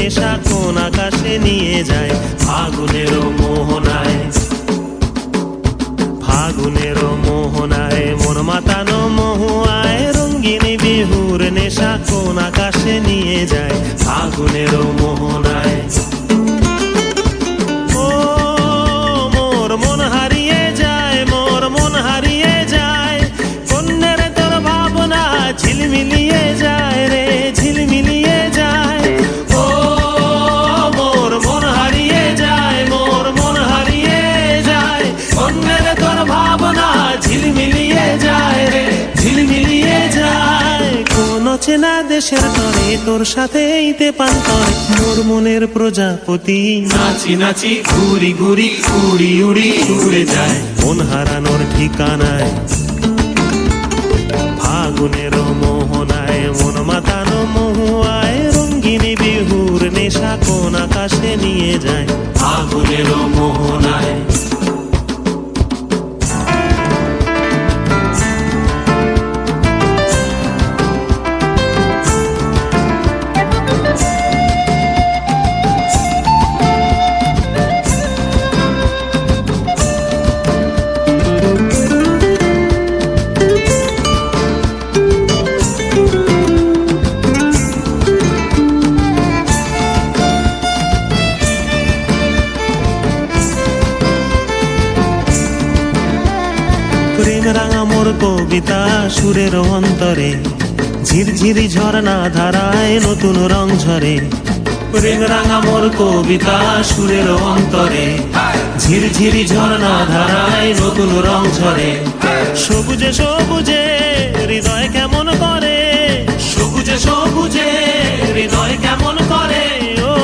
নেশা কোন আকাশে নিয়ে যায় ফাগুনেরও মোহনায়। ফাগুনেরও মোহনায় মন মাতানো মহুয়ায়, রঙ্গিনী বিহুর নেশা কোন আকাশে নিয়ে যায় ফাগুনেরও মোহনায়। ও মোর মন হারিয়ে যায়, মোর মন হারিয়ে যায়, কন্যের তোর ভাবনা ঝিলমিলিয়ে যায় রে, ঝিলমিলিয়ে যায়। ও মোর মন হারিয়ে যায়, মোর মন হারিয়ে যায়, কন্যের তোর ভাবনা ঝিলমিলিয়ে যায় রে, ঝিলমিলিয়ে যায়। কোন চেনা দেশের তরে তোর সাথে এইতে পান্তরে, মোর মনের প্রজাপতি নাচি নাচি ঘুরি ঘুরি উড়ি উড়ি উড়ে যায় মন হারানোর ঠিকানায়। ফাগুনেরও মোহনায় মন মাতানো মহুয়ায়, রঙ্গিনী বিহুর নেশা কোন আকাশে নিয়ে যায় ফাগুনেরও মোহনায়। প্রেম রাঙা মোর কবিতা সুরের অন্তরে, ঝিরঝিরি ঝর্ণা ধারায় নতুন রং ঝরে। প্রেম রাঙা মোর কবিতা সুরের অন্তরে, ঝিরঝিরি ঝর্ণা ধারায় নতুন রং ঝরে। সবুজে সবুজে হৃদয় কেমন করে, সবুজে সবুজে হৃদয় কেমন করে। ও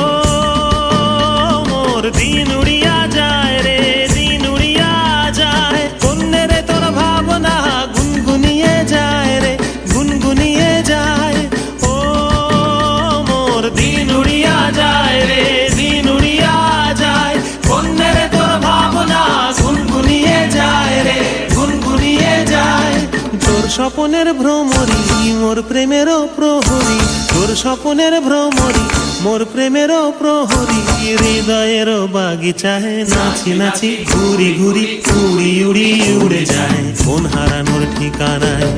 মোর দিন উড়িয়া যায় রে, দিন উড়িয়া যায়, কন্যের তোর ভাবনা গুনগুনিয়ে যায় রে, গুনগুনিয়ে যায়। ও মোর দিন উড়িয়া যায় রে, দিন উড়িয়া যায়, কন্যের তোর ভাবনা গুনগুনিয়ে যায় রে, গুনগুনিয়ে যায়। তোর স্বপনের ভ্রমরি মোর প্রেমেরও প্রহরী, তোর স্বপনের ভ্রমরি মোর প্রেমেরও প্রহরী। হৃদয়েরও বাগিচায় নাচি নাচি ঘুরি ঘুরি উড়ি উড়ি উড়ে যায় মন হারানোর ঠিকানায়।